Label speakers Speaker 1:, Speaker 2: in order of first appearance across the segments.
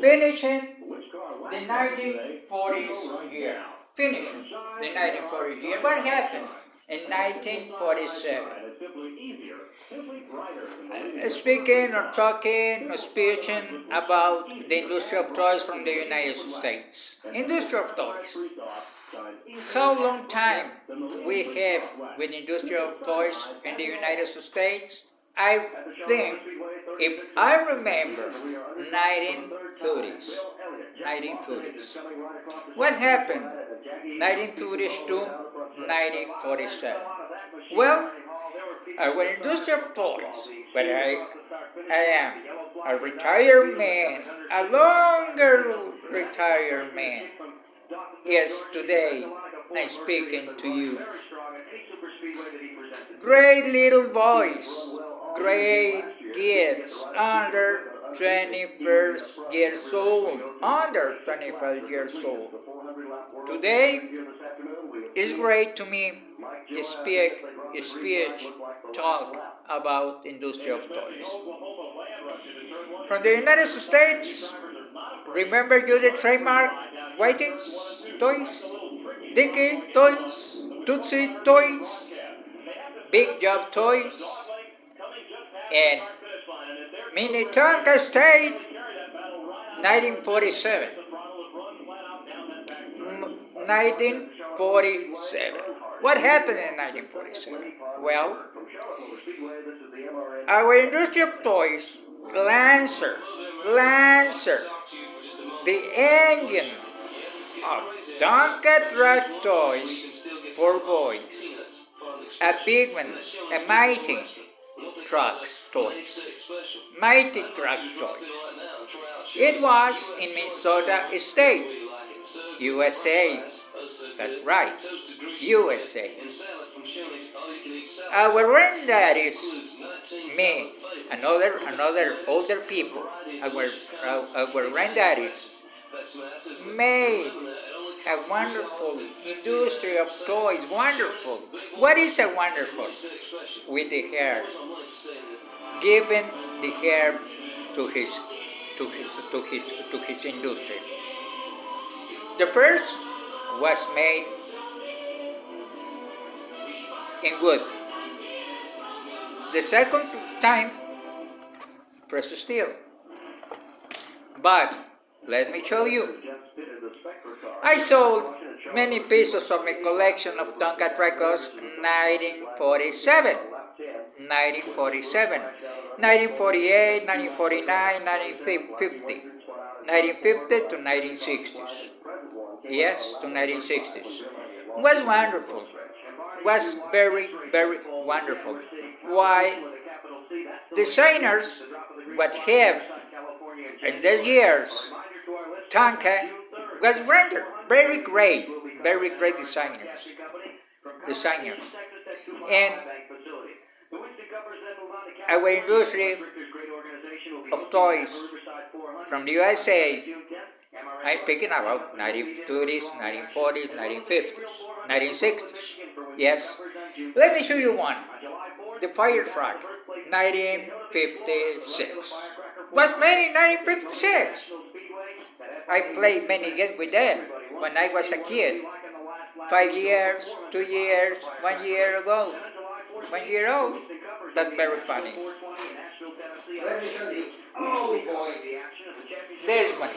Speaker 1: finishing the 1940s year. Finishing the 1940s year. What happened in 1947? Speaking or talking or speaking about the industry of toys from the United States. Industry of toys. How long time we have with industry of toys in the United States? I think, if I remember, 1930s. 1930s. What happened 1930s to 1947? Well, our industry of toys, but I am a retired man, a longer retired man. Yes, today I'm speaking to you. Great little boys, great kids, under 21 years old, under 25 years old. Today, it's great to me to speech, talk about industry of toys. From the United States, remember you the trademark Whiting's toys, Dickie toys, Tootsie toys, Big Job toys, and Minnetonka State, 1947. 1947. What happened in 1947? Well, our industry of toys, Lancer, the engine of Tonka truck toys for boys, a big one, a mighty trucks toys, mighty truck toys. It was in Minnesota State, USA. That's right, USA. Our granddaddies, me, and other older people, our granddaddies made a wonderful industry of toys. Wonderful. What is a wonderful? With the hair, giving the hair to his industry. The first was made in wood. The second time, pressed steel. But let me show you. I sold many pieces of my collection of Tonka records in 1947, 1948, 1949, 1950, 1950 to 1960s. Yes, to 1960s. It was wonderful. It was very, very wonderful. Why? Designers what have in these years, Tonka was rendered very great designers. And our industry of toys from the USA, I'm speaking about 1930s, 1940s, 1950s, 1960s. Yes. Let me show you one. The fire truck, 1956. Was made in 1956. I played many games with them when I was a kid. 5 years, 2 years, 1 year ago. 1 year old. That's very funny. Let me show you. Oh boy. This one.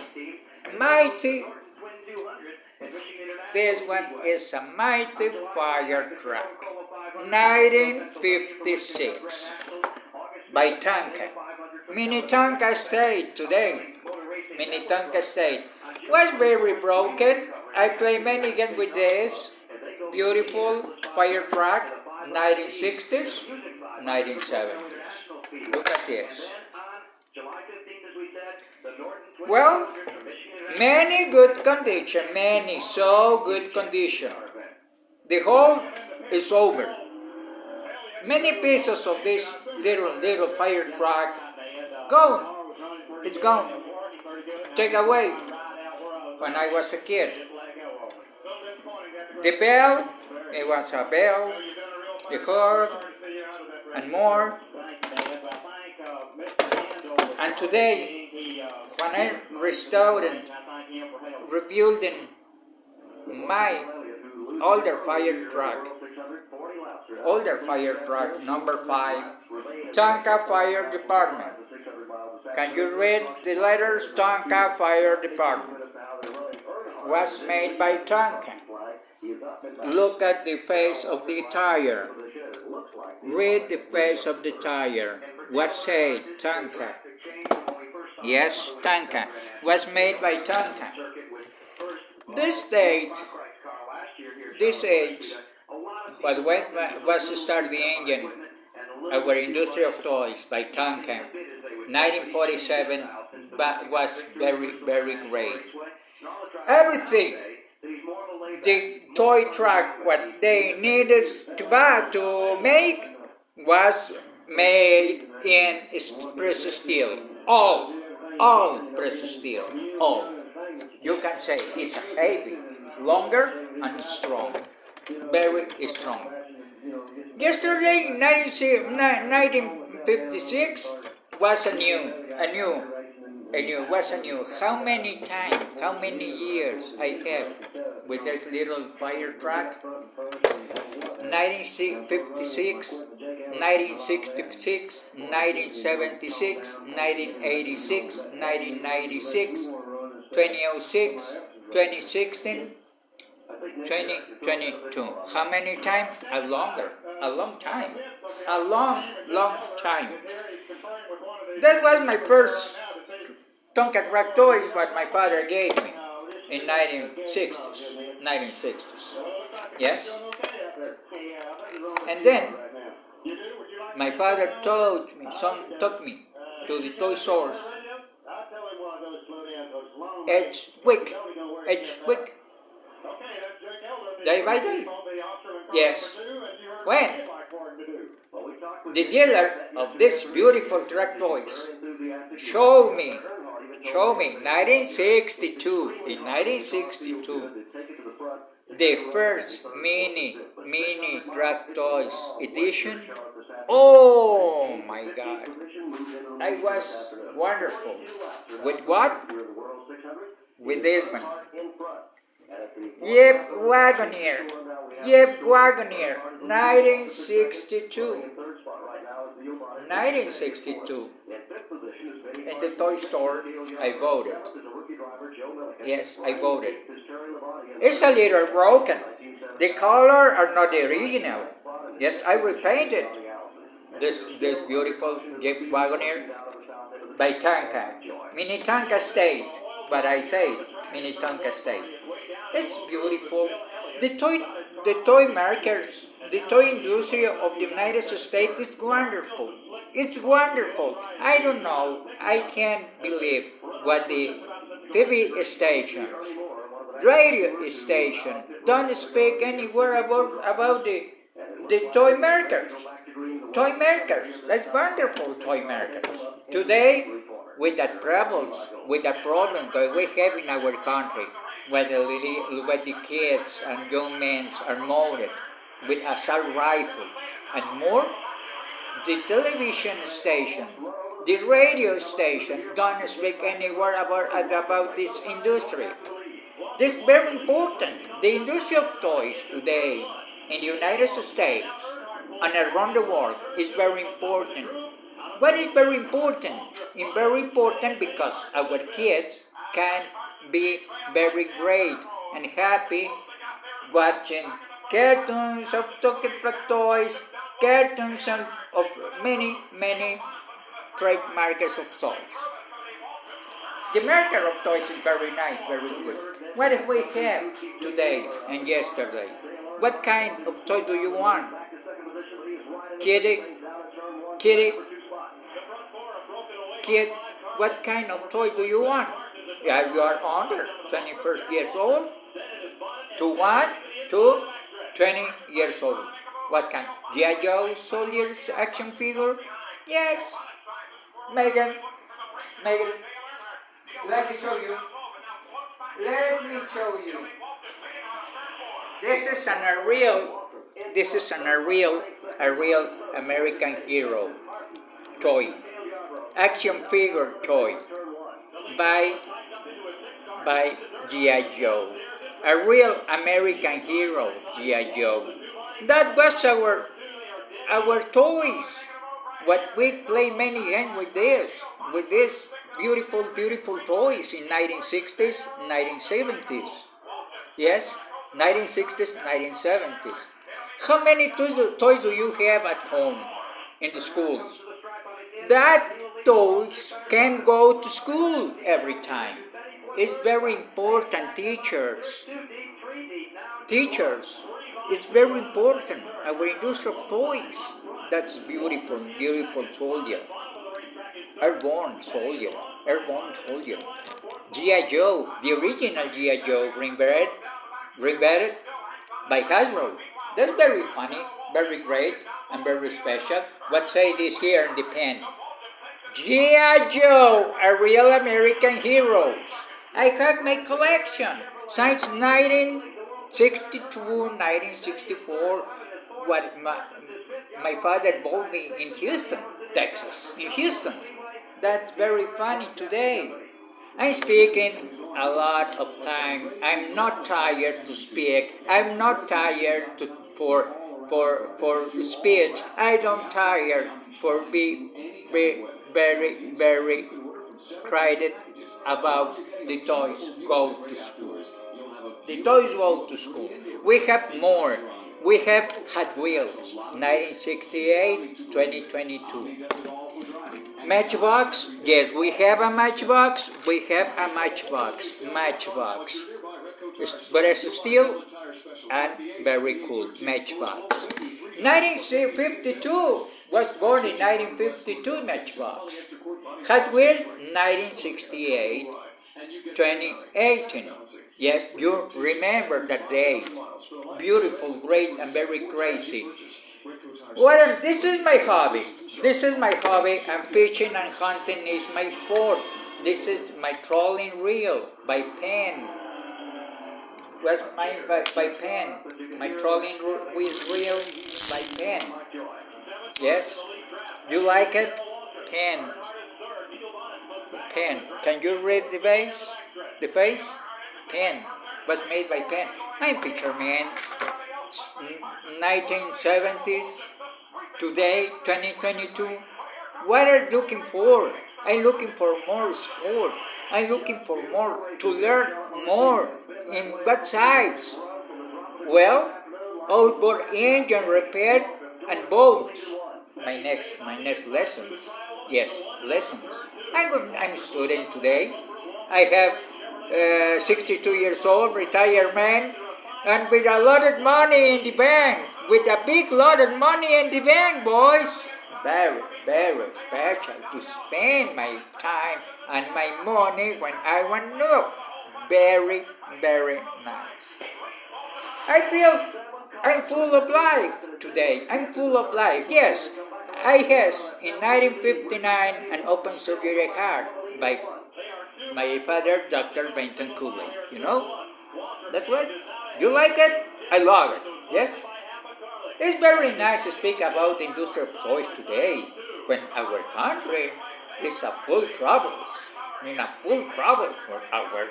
Speaker 1: Mighty. This one is a mighty fire truck. 1956. By Tonka. Minnetonka State today. Minnetonka State. Was very broken. I play many games with this. Beautiful fire truck. 1960s, 1970s. Look at this. Well, many good condition, so good condition. The whole is over. Many pieces of this little fire truck gone. It's gone. Take away. When I was a kid. The bell, it was a bell, the horn, and more. And today, when I restored, rebuilding my older fire truck number 5, Tonka Fire Department. Can you read the letters? Tonka Fire Department. Was made by Tonka. Look at the face of the tire. Read the face of the tire. What say Tonka? Yes, Tonka. Was made by Tonka. This age was to start the engine, our industry of toys by Tonka. 1947 was very, very great. Everything, the toy truck, what they needed to make, was made in pressed steel. All pressed steel. All. You can say it's heavy, longer, and strong. Very strong. Yesterday, 1956, was a new. How many times, how many years I have with this little fire truck? 1956, 1966, 1976, 1986, 1996, 2006, 2016, 2022. How many times? A long time. A long time. That was my first Tonka truck toys what my father gave me in 1960s. Yes? And then my father took me to the toy stores. Edgewick. Day by day. Yes. When the dealer of this beautiful truck toys showed me 1962, the first mini truck toys edition. Oh my God! I was wonderful. With what? With this one. Jeep Wagoneer, 1962. In the toy store, I bought it. Yes, I bought it. It's a little broken. The color are not the original. Yes, I repainted this beautiful Jeep Wagoneer by Tonka. Mini Tonka State, but I say Mini Tonka State. It's beautiful. The toy makers, the toy industry of the United States is wonderful. It's wonderful. I don't know. I can't believe what the TV stations, radio station don't speak anywhere about the toy makers. Toy makers. That's wonderful toy makers. Today, with the problem that we have in our country, where the kids and young men are molded with assault rifles and more, the television station, the radio station don't speak anywhere about this industry. This is very important. The industry of toys today in the United States and around the world is very important. What is very important? It's very important because our kids can be very great and happy watching cartoons of toys, cartoons of many trade markets of toys. The market of toys is very nice, very good. What if we have today and yesterday? What kind of toy do you want? Kid, what kind of toy do you want? If you are under 21 years old, to 20 years old. What kind? G.I. Joe Soldiers action figure? Yes. Megan, let me show you. This is a real American hero toy. Action figure toy. by by G.I. Joe. A real American hero, G.I. Joe. That was our toys. What we play many games with this beautiful toys in 1960s, 1970s. Yes, 1960s, 1970s. How many toys do you have at home in the schools? That toys can go to school every time. It's very important, teachers. Teachers, it's very important. Our industry of toys. That's beautiful soldier. Airborne soldier. Airborne soldier. G.I. Joe, the original G.I. Joe, rebirthed by Hasbro. That's very funny, very great, and very special. What say this here in the pen? G.I. Joe, a real American heroes. I have my collection since 1962, 1964. What my father bought me in Houston, Texas. In Houston. That's very funny today. I'm speaking a lot of time. I'm not tired to speak. I'm not tired for speech. I don't tire for be very excited about the toys go to school. The toys go to school. We have more. We have Hot Wheels, 1968, 2022. Matchbox, yes, we have a Matchbox. We have a Matchbox. But it's still and very cool. Matchbox. 1952 was born in 1952. Matchbox. Hot Wheels, 1968, 2018. Yes, you remember that day. Beautiful, great, and very crazy. Well, this is my hobby. This is my hobby, and fishing and hunting is my sport. This is my trolling reel by pen. Was made by pen. My trolling reel by pen. Yes? You like it? Pen. Pen. Can you read the face? The face? Pen. Was made by pen. I'm fisherman. 1970s. Today, 2022, what are you looking for? I'm looking for more sport. I'm looking for more, to learn more. In what types? Well, outboard engine repair and boats. My next lessons. Yes, lessons. I'm a student today. I have 62 years old, retired man, and with a lot of money in the bank. With a big lot of money in the bank, boys. Very special to spend my time and my money when I want to. Very nice. I feel I'm full of life today. I'm full of life. Yes, I had in 1959 an open surgery heart by my father, Dr. Benton Cooley. You know? That's what? You like it? I love it. Yes? It's very nice to speak about the industry of toys today, when our country is a full trouble, for our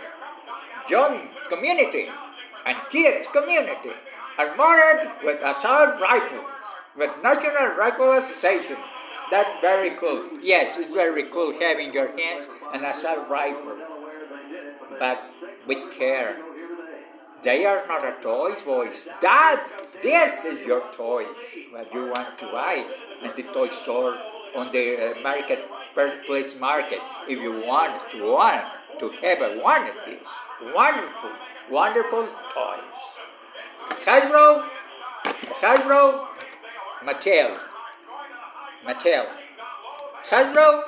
Speaker 1: young community and kids community, armored with assault rifles, with National Rifle Association. That's very cool. Yes, it's very cool having your hands an assault rifle, but with care. They are not a toys, boys. This is your toys. What you want to buy at the toy store, on the marketplace market. If you want to have one of these wonderful toys. Hasbro, Mattel. Hasbro,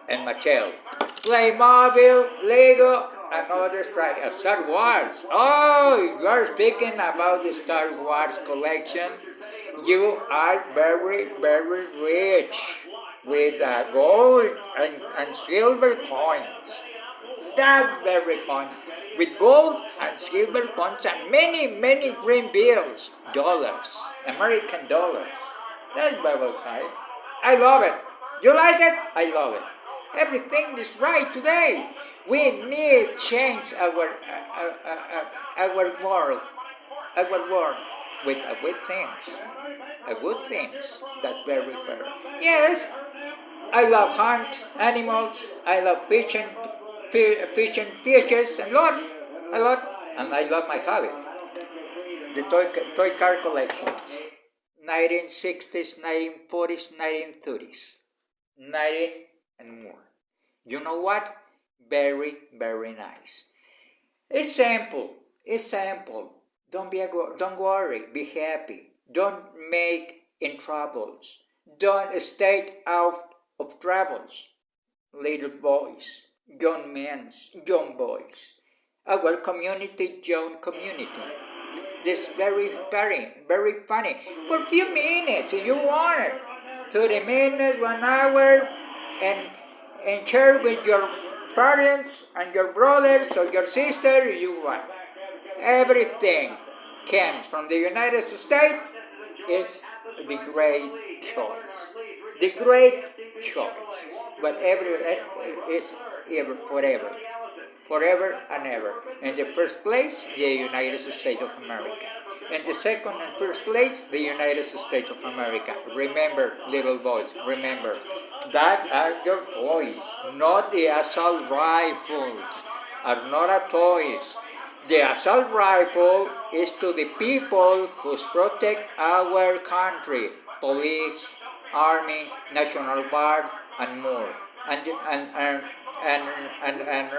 Speaker 1: and Mattel. Playmobil, Lego, and other Star Wars. Oh, you are speaking about the Star Wars collection. You are very rich with gold and silver coins. That's very fun. With gold and silver coins and many green bills, dollars, American dollars. That's very high. I love it. You like it? I love it. Everything is right today. We need change our world with things, good things. That's very fair. Yes, I love hunt animals. I love fishing fishes a lot, and I love my hobby, the toy car collections. 1960s, 1940s, 1930s, 19 and more. You know what? Very, very nice. It's simple. It's simple. Don't worry. Be happy. Don't make in troubles. Don't stay out of troubles. Little boys, young men, young boys. Our community, young community. This very funny. For a few minutes, if you want it. 30 minutes, 1 hour, and share with your parents and your brothers or your sister you want. Everything comes from the United States is the great choice. The great choice. But is ever forever. Forever and ever. In the first place, the United States of America. In the second and first place, the United States of America. Remember, little boys, remember, that are your toys, not the assault rifles, are not a toys. The assault rifle is to the people who protect our country, police, army, National Guard, and more, and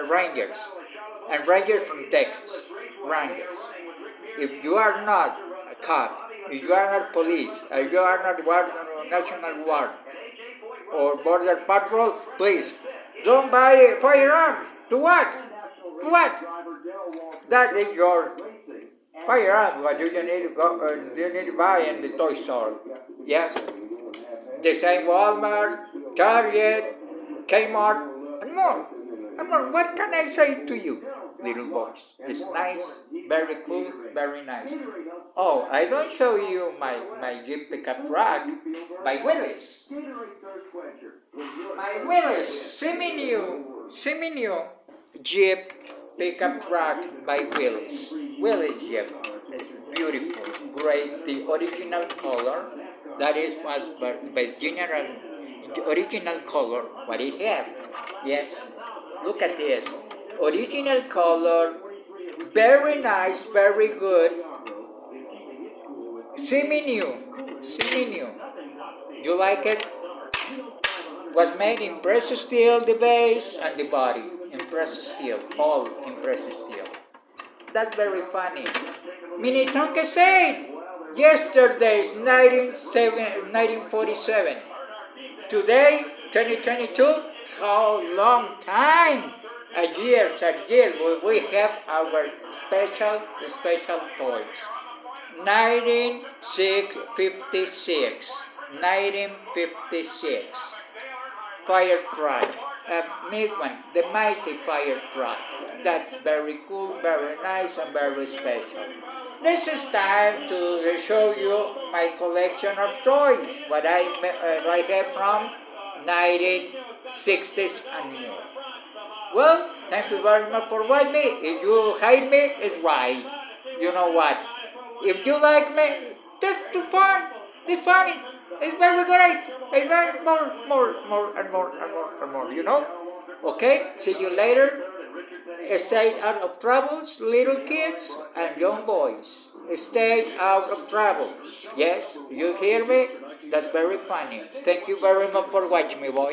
Speaker 1: rangers, and rangers from Texas, rangers. If you are not a cop, if you are not police, if you are not National Guard or Border Patrol, please don't buy firearms. To what? To what? That is your firearm. What you need to go? You need to buy in the toy store. Yes, the same Walmart, Target, Kmart, and more. And more. What can I say to you, little boys? It's nice, very cool, very nice. Oh, I don't show you my Jeep pickup truck by Willis. My Willis, semi-new Jeep pickup truck by Willis. Willis Jeep. It's beautiful, great. The original color, that was by general, the original color, what it had. Yes, look at this. Original color, very nice, very good. Semi-new. You like it? Was made in pressed steel, the base and the body. In pressed steel, all in pressed steel. That's very funny. Minnetonka State. Yesterday's 1947. Today, 2022. How long time? A year, we have our special toys. 1956. Fire truck. A big one, the mighty fire truck. That's very cool, very nice, and very special. This is time to show you my collection of toys, what I have from 1960s and more. Well, thank you very much for watching me. If you hate me, it's right. You know what? If you like me, just too fun. It's funny. It's very great. It's very more, and more. You know? Okay? See you later. Stay out of troubles, little kids and young boys. Stay out of troubles. Yes? You hear me? That's very funny. Thank you very much for watching me, boy.